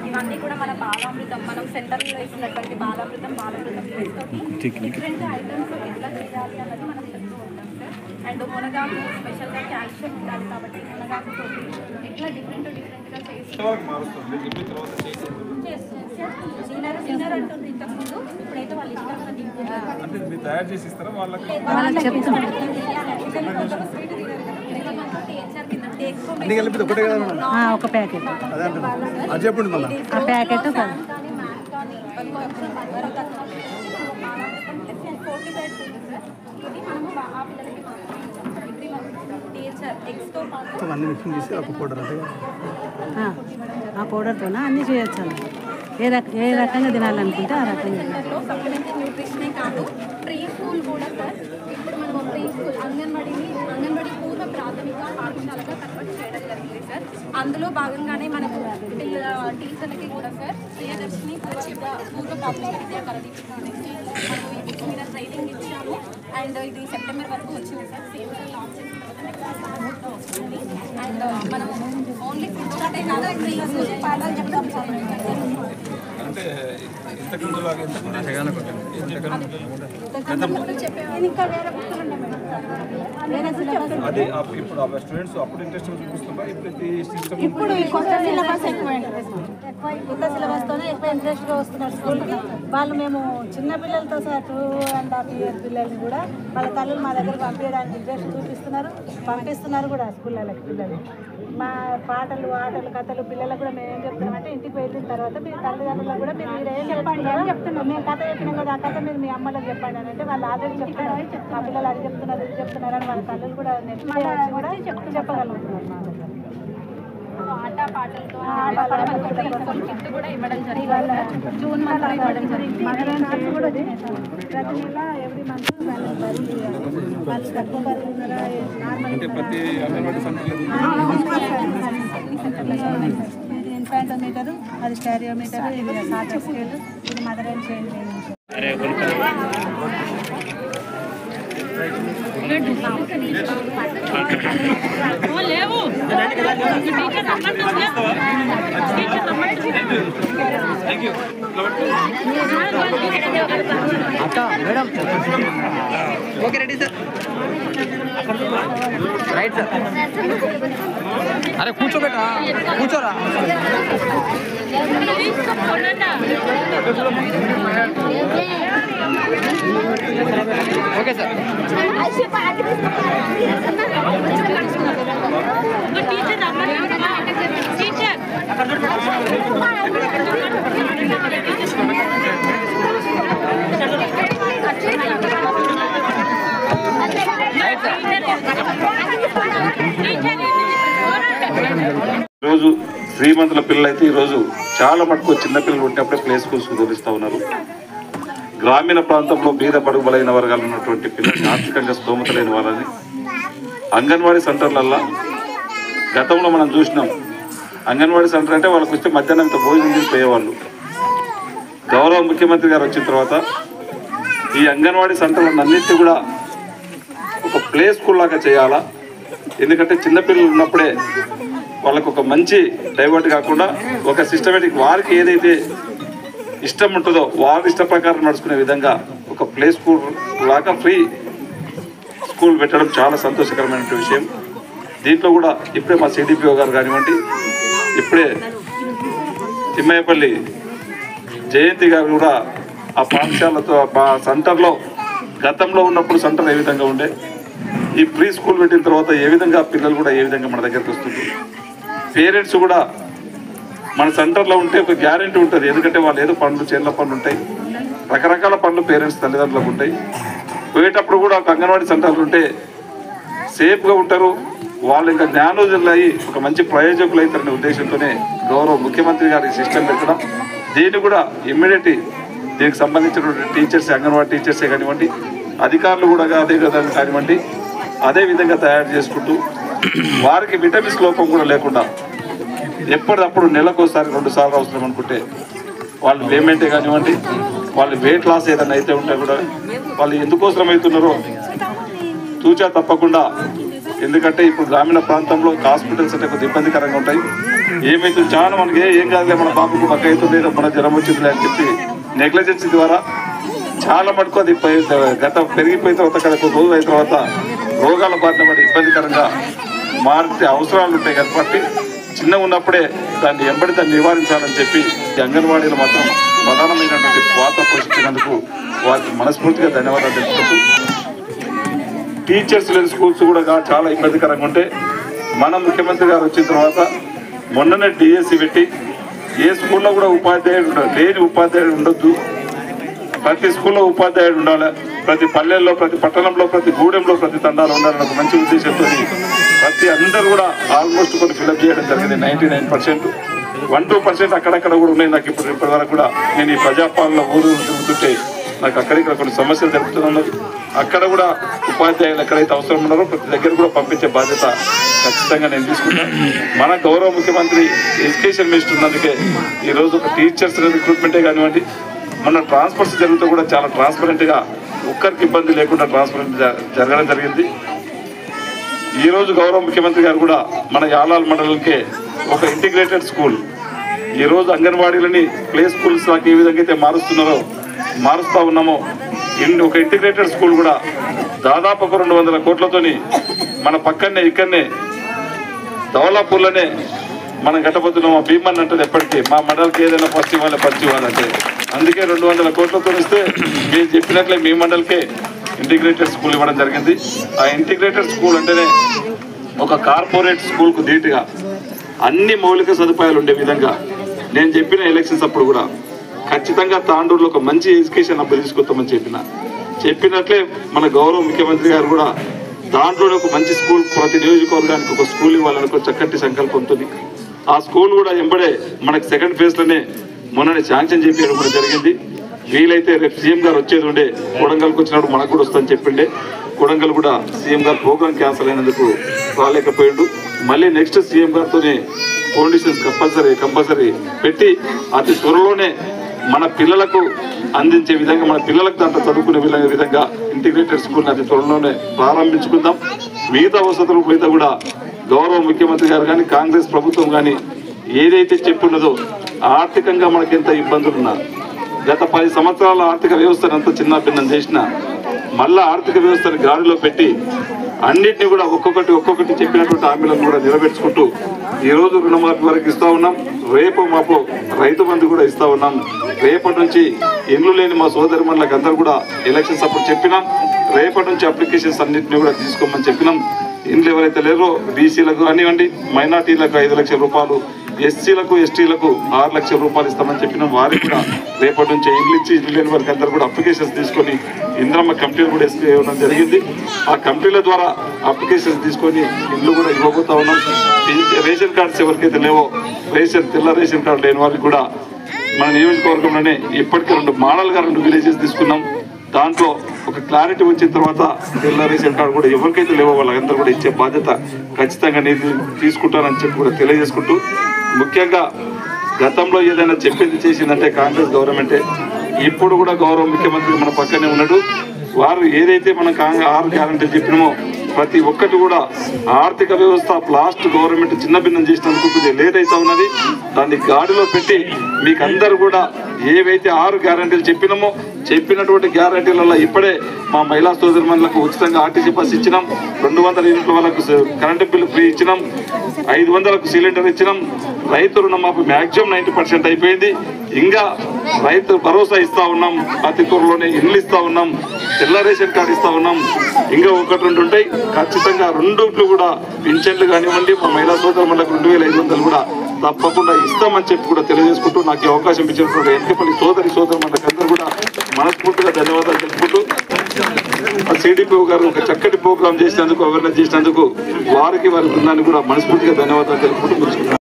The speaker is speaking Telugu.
ఇవన్నీ కూడా మన బాలామృతం మనం సెంటర్లో ఇస్తున్నటువంటి బాలామృతం డిఫరెంట్ ఐటమ్స్ ఎట్లా చేయాలి అన్నది మనం చెప్తూ ఉంటాం సార్. అండ్ మునగాకు స్పెషల్గా కాల్షియం ఉండాలి కాబట్టి మునగాకుతో ఎట్లా డిఫరెంట్గా డిన్నర్ అంటుంది ఇంతకుముందు, ఇప్పుడైతే వాళ్ళు ఇష్టంగా తింటున్నారు. తయారు చేసి ఇస్తారా వాళ్ళకి? ఒక ప్యాకెట్ అది చెప్పండి మళ్ళీ ఆ ప్యాకెట్ అన్నీ మిక్సింగ్ చేసి ఒక పౌడర్ అంటే ఆ పౌడర్తోనే అన్నీ చేయొచ్చు. ఏ రకంగా తినాలనుకుంటే ఆ రకంగా. సప్లిమెంటరీ న్యూట్రిషనే కాదు, ప్రీ స్కూల్ కూడా సార్. ఇప్పుడు మనం ప్రీ స్కూల్ అంగన్వాడీ పూర్వ ప్రాథమిక పాఠశాలగా కన్వర్ట్ చేయడం జరిగింది సార్. అందులో భాగంగానే మనకు టీచర్లకి కూడా సార్ ప్రియదర్శిని పూర్వ ప్రాథమిక విద్యా కరదీక్షణకి మనం మీద ట్రైనింగ్ ఇచ్చాము. అండ్ ఇది సెప్టెంబర్ వరకు వచ్చింది సార్. సేమ్ లాంచ్ చేసిన తర్వాత వస్తుంది. అండ్ మనం ఓన్లీ ఫుడ్ ఒకటే కాదు, ప్రీ స్కూల్ పాఠాలు చెప్తాం సార్. అంటే ఇంతకుముందు అదే ఇప్పుడు స్టూడెంట్స్ అప్పుడు ఇంట్రెస్ట్ చూపిస్తున్నారు. ఇప్పుడు కొత్త సిలబస్ కొత్త సిలబస్తోనే ఎక్కువ ఇంట్రెస్ట్గా వస్తున్నారు స్కూల్కి వాళ్ళు. మేము చిన్న పిల్లలతో సార్ 2.5 years పిల్లల్ని కూడా వాళ్ళ తల్లులు మా దగ్గర పంపించడానికి ఇంట్రెస్ట్ పంపిస్తున్నారు కూడా స్కూళ్ళకి పిల్లలు. మా పాటలు ఆటలు కథలు పిల్లలకు కూడా మేము ఏం చెప్తామంటే ఇంటికి వెళ్ళిన తర్వాత మీ తల్లిదండ్రులకు కూడా మీరు ఏం చెప్తున్నారు, మేము కథ చెప్పినాం కదా ఆ కథ మీరు మీ అమ్మలకు చెప్పండి అని అంటే వాళ్ళు ఆల్రెడీ చెప్తున్నారు. మా పిల్లలు అది చెప్తున్నారు ఇది చెప్తున్నారు అని వాళ్ళ తల్లులు కూడా నెక్స్ట్ కూడా చెప్పగలుగుతున్నారు. మా దగ్గర ఆట పాటలతో కిట్ కూడా ఇవ్వడం జరిగింది. జూన్ మంత్లో ఇవ్వడం జరిగింది. ప్రతి నెల ఎవ్రీ మంత్ వాళ్ళు తక్కువ బరువు ఉన్నారా ఇన్ఫాంటోమీటరు, అది స్టేరియోమీటరు, ఇది సాటర్ స్కేల్, ఇది మదర్ అండ్ చైల్డ్ లేవు madam okay ready sir right sir. అరే కూర్చోబెట్టా కూర్చోరా. Okay sir. ఈరోజు శ్రీమంతుల పిల్లలు అయితే ఈరోజు చాలా మటుకు చిన్నపిల్లలు ఉంటేప్పుడే ప్లే స్కూల్స్ కుదిరిస్తూ ఉన్నారు. గ్రామీణ ప్రాంతంలో బీద బడుగు బలైన వర్గాలు ఉన్నటువంటి పిల్లలు ఆర్థికంగా స్తోమత లేని వాళ్ళని అంగన్వాడీ సెంటర్లల్లో గతంలో మనం చూసినాం. అంగన్వాడీ సెంటర్ అంటే వాళ్ళకి వస్తే మధ్యాహ్నం భోజనం చేసి పోయేవాళ్ళు. గౌరవ ముఖ్యమంత్రి గారు వచ్చిన తర్వాత ఈ అంగన్వాడీ సెంటర్లను అన్నింటినీ కూడా ఒక ప్లే స్కూల్ లాగా చేయాలా. ఎందుకంటే చిన్నపిల్లలు ఉన్నప్పుడే వాళ్ళకు ఒక మంచి డైవర్ట్ కాకుండా ఒక సిస్టమేటిక్ వారికి ఏదైతే ఇష్టం ఉంటుందో వారి ఇష్ట ప్రకారం నడుచుకునే విధంగా ఒక ప్లే స్కూల్ లాగా ఫ్రీ స్కూల్ పెట్టడం చాలా సంతోషకరమైన విషయం. దీంట్లో కూడా ఇప్పుడే మా సిడిపిఓ గారు కానివ్వండి, ఇప్పుడే తిమ్మయ్యపల్లి జయంతి గారు కూడా ఆ పాఠశాలతో ఆ సెంటర్లో గతంలో ఉన్నప్పుడు సెంటర్ ఏ విధంగా ఉండే, ఈ ప్రీ స్కూల్ పెట్టిన తర్వాత ఏ విధంగా పిల్లలు కూడా ఏ విధంగా మన దగ్గరికి వస్తుంది. పేరెంట్స్ కూడా మన సెంటర్లో ఉంటే ఒక గ్యారెంటీ ఉంటుంది. ఎందుకంటే వాళ్ళు ఏదో పనులు చేనుల పనులు ఉంటాయి, రకరకాల పనులు పేరెంట్స్ తల్లిదండ్రులకు ఉంటాయి. పోయేటప్పుడు కూడా ఒక అంగన్వాడీ సెంటర్లు ఉంటే సేఫ్గా ఉంటారు. వాళ్ళు ఇంకా జ్ఞానోదయులు అయ్యి ఒక మంచి ప్రయోజకులు అవుతారనే ఉద్దేశంతోనే గౌరవ ముఖ్యమంత్రి గారి సిస్టమ్ పెట్టడం. దీన్ని కూడా ఇమ్మీడియట్ దీనికి సంబంధించినటువంటి టీచర్స్, అంగన్వాడీ టీచర్సే కానివ్వండి, అధికారులు కూడా అదే విధంగా కానివ్వండి, అదే విధంగా తయారు చేసుకుంటూ వారికి విటమిన్స్ లోపం కూడా లేకుండా ఎప్పటికప్పుడు నెలకోసారి 2 సార్లు అవసరం అనుకుంటే వాళ్ళు పేమెంటే కానివ్వండి, వాళ్ళు వెయిట్ లాస్ ఏదైనా అయితే ఉంటే కూడా వాళ్ళు ఎందుకోసం అవుతున్నారో తూచా తప్పకుండా. ఎందుకంటే ఇప్పుడు గ్రామీణ ప్రాంతంలో హాస్పిటల్స్ అంటే కొద్దిగా ఇబ్బందికరంగా ఉంటాయి. ఏమైతే చాలా మనకి ఏం కాదులే, మన బాబుకు బక్క అవుతుంది, మన జ్వరం వచ్చింది అని చెప్పి నెగ్లిజెన్సీ ద్వారా చాలా మటుకు అది గత పెరిగిపోయిన తర్వాత ఒక రోజు అయిన తర్వాత రోగాల బారిన పడి ఇబ్బందికరంగా మారితే అవసరాలు ఉంటాయి కాబట్టి చిన్నగా ఉన్నప్పుడే దాన్ని దాన్ని నివారించాలని చెప్పి ఈ అంగన్వాడీలు మాత్రం ప్రధానమైనటువంటి పాత్ర పోషించినందుకు వారికి మనస్ఫూర్తిగా ధన్యవాదాలు తెలుపుకుంటూ, టీచర్స్ లేని స్కూల్స్ కూడా చాలా ఇబ్బందికరంగా ఉంటే మన ముఖ్యమంత్రి గారు వచ్చిన తర్వాత మొన్ననే డిఎస్సి పెట్టి ఏ స్కూల్లో కూడా ఉపాధ్యాయుడు లేని ఉపాధ్యాయుడు ఉండొద్దు, ప్రతి స్కూల్లో ఉపాధ్యాయుడు ఉండాలి, ప్రతి పల్లెల్లో, ప్రతి పట్టణంలో, ప్రతి గూడెంలో, ప్రతి తండాలో ఉండాలని ఒక మంచి ఉద్దేశంతో ప్రతి అందరూ కూడా ఆల్మోస్ట్ కొన్ని ఫిలప్ చేయడం జరిగింది. 99%, 1-2% అక్కడక్కడ కూడా ఉన్నాయి. నాకు ఇప్పటి వరకు కూడా నేను ఈ ప్రజాపాలన ఊరు తిరుగుతుంటే నాకు అక్కడిక్కడ కొన్ని సమస్యలు జరుగుతున్నది. అక్కడ కూడా ఉపాధ్యాయులు ఎక్కడైతే అవసరం ఉన్నారో ప్రతి దగ్గర కూడా పంపించే బాధ్యత ఖచ్చితంగా నేను తీసుకుంటాను. మన గౌరవ ముఖ్యమంత్రి ఎడ్యుకేషన్ మినిస్టర్ ఉన్నందుకే ఈరోజు ఒక టీచర్స్ రిక్రూట్మెంటే కానివ్వండి, మన ట్రాన్స్ఫర్స్ జరుగుతూ కూడా చాలా ట్రాన్స్పరెంట్గా ఒక్కరికి ఇబ్బంది లేకుండా ట్రాన్స్పరెంట్ జరగడం జరిగింది. ఈరోజు గౌరవ ముఖ్యమంత్రి గారు కూడా మన యాలాల్ మండలంకే ఒక ఇంటిగ్రేటెడ్ స్కూల్, ఈరోజు అంగన్వాడీలని ప్లే స్కూల్స్ నాకు ఏ విధంగా అయితే మారుస్తూ ఉన్నామో ఒక ఇంటిగ్రేటెడ్ స్కూల్ కూడా దాదాపు ఒక 200 కోట్లతోని మన పక్కనే ఇక్కడనే దౌలాపూర్లోనే మనం గట్టబోతున్నాం. మా భీమన్ అంటది ఎప్పటికీ మా మండలికి ఏదైనా ఫస్ట్ ఇవ్వాలంటే అందుకే 200 కోట్లతో ఇస్తే మీరు చెప్పినట్లే మీ మండలికే ఇంటిగ్రేటెడ్ స్కూల్ ఇవ్వడం జరిగింది. ఆ ఇంటిగ్రేటెడ్ స్కూల్ అంటేనే ఒక కార్పొరేట్ స్కూల్కు ధీటుగా అన్ని మౌలిక సదుపాయాలు ఉండే విధంగా నేను చెప్పిన ఎలక్షన్స్ అప్పుడు కూడా ఖచ్చితంగా తాండూరులో ఒక మంచి ఎడ్యుకేషన్ అప్పుడు తీసుకొస్తామని చెప్పినట్లే మన గౌరవ ముఖ్యమంత్రి గారు కూడా దాంట్లోనే ఒక మంచి స్కూల్ ప్రతి నియోజకవర్గానికి ఒక స్కూల్ ఇవ్వాలని ఒక చక్కటి సంకల్పంతో ఆ స్కూల్ కూడా ఎంబడే మనకి సెకండ్ ఫేజ్లోనే మొన్ననే శాంక్షన్ చేపించడం కూడా జరిగింది. వీలైతే రేపు సీఎం గారు వచ్చేది ఉండే కొడంగల్కి వచ్చినప్పుడు మనకు కూడా వస్తుందని చెప్పిండే. కొడంగల్ కూడా సీఎం గారు ప్రోగ్రామ్ క్యాన్సల్ అయినందుకు రాలేకపోయిండు. మళ్ళీ నెక్స్ట్ సీఎం గారితోనే ఫౌండేషన్స్ కంపల్సరీ పెట్టి అతి త్వరలోనే మన పిల్లలకు అందించే విధంగా మన పిల్లలకు దాంట్లో చదువుకునే విధంగా ఇంటిగ్రేటెడ్ స్కూల్ని అతి త్వరలోనే ప్రారంభించుకుందాం. మిగతా వసతులు మిగతా కూడా గౌరవ ముఖ్యమంత్రి గారు కానీ కాంగ్రెస్ ప్రభుత్వం కానీ ఏదైతే చెప్పున్నదో ఆర్థికంగా మనకి ఎంత ఇబ్బందులున్నా గత 10 సంవత్సరాల ఆర్థిక వ్యవస్థను అంతా చిన్నాభిన్నం చేసినా మళ్ళా ఆర్థిక వ్యవస్థను గాడిలో పెట్టి అన్నింటినీ కూడా ఒక్కొక్కటి చెప్పినటువంటి హామీలను కూడా నిలబెట్టుకుంటూ ఈరోజు రుణమాఫీ వరకు ఇస్తూ ఉన్నాం. రేపు మాపు రైతు బంధు కూడా ఇస్తూ ఉన్నాం. రేపటి నుంచి ఇండ్లు లేని మా సోదరి మనలకు అందరూ కూడా ఎలక్షన్స్ అప్పుడు చెప్పినాం. రేపటి నుంచి అప్లికేషన్స్ అన్నింటినీ కూడా తీసుకోమని చెప్పినాం. ఇండ్లు ఎవరైతే లేరో బీసీలకు కానివ్వండి, మైనార్టీలకు 5 లక్షల రూపాయలు, ఎస్సీలకు ఎస్టీలకు 6 లక్షల రూపాయలు ఇస్తామని చెప్పినాం. వారికి కూడా రేపటి నుంచి ఇండ్లు ఇచ్చి ఇల్లు లేని వారికి అందరూ కూడా అప్లికేషన్స్ తీసుకొని ఇంద్రమ్మ కమిటీలు కూడా ఇవ్వడం జరిగింది. ఆ కమిటీల ద్వారా అప్లికేషన్స్ తీసుకొని ఇల్లు కూడా ఇవ్వబోతా ఉన్నాం. రేషన్ కార్డ్స్ ఎవరికైతే లేవో తెల్ల రేషన్ కార్డు లేని వారికి కూడా మన నియోజకవర్గంలోనే ఇప్పటికే 2 మోడల్గా 2 విలేజెస్ తీసుకున్నాం. దాంట్లో ఒక క్లారిటీ వచ్చిన తర్వాత తెల్ల రేషన్ కార్డు కూడా ఎవరికైతే లేవో వాళ్ళందరూ కూడా ఇచ్చే బాధ్యత ఖచ్చితంగా నేను తీసుకుంటానని చెప్పి కూడా తెలియజేసుకుంటూ, ముఖ్యంగా గతంలో ఏదైనా చెప్పింది చేసిందంటే కాంగ్రెస్ గవర్నమెంటే. ఇప్పుడు కూడా గౌరవ ముఖ్యమంత్రి మన పక్కనే ఉన్నాడు. వారు ఏదైతే మనం 6 గ్యారెంటీలు చెప్పినామో ప్రతి ఒక్కటి కూడా ఆర్థిక వ్యవస్థ లాస్ట్ గవర్నమెంట్ చిన్నభిన్నం చేసినందుకు కొద్దిగా లేట్ అవుతా ఉన్నది. దాన్ని గాడిలో పెట్టి మీకు అందరూ కూడా ఏవైతే 6 గ్యారెంటీలు చెప్పినటువంటి గ్యారెంటీలలో ఇప్పుడే మా మహిళా సోదరులకు ఉచితంగా ఆర్టీసీ బస్ ఇచ్చినాం, 200 యూనిట్ల వాళ్ళకు కరెంటు బిల్లు ఫ్రీ ఇచ్చినాం, 500కు సిలిండర్ ఇచ్చినాం, రైతు రుణమాఫీ మ్యాక్సిమం 90% అయిపోయింది. ఇంకా రైతు భరోసా ఇస్తా ఉన్నాం, అతి త్వరలోనే ఇల్లు ఇస్తా ఉన్నాం, తెల్ల రేషన్ కార్డు ఇస్తా ఉన్నాం. ఇంకా 1-2 ఉంటాయి. ఖచ్చితంగా 2 కూడా పింఛన్లు కానివ్వండి, మా మహిళా సోదరులకు 2500 కూడా తప్పకుండా ఇస్తామని చెప్పి కూడా తెలియజేసుకుంటూ, నాకు ఈ అవకాశం ఇచ్చినటువంటి ఎంతపల్లి సోదరులకు అందరూ కూడా మనస్ఫూర్తిగా ధన్యవాదాలు తెలుపుకుంటూ, సిడిపిఓ గారు ఒక చక్కటి ప్రోగ్రాం చేసినందుకు, అవేర్నెస్ చేసినందుకు వారికి వారి బృందాన్ని కూడా మనస్ఫూర్తిగా ధన్యవాదాలు తెలుపుకుంటూ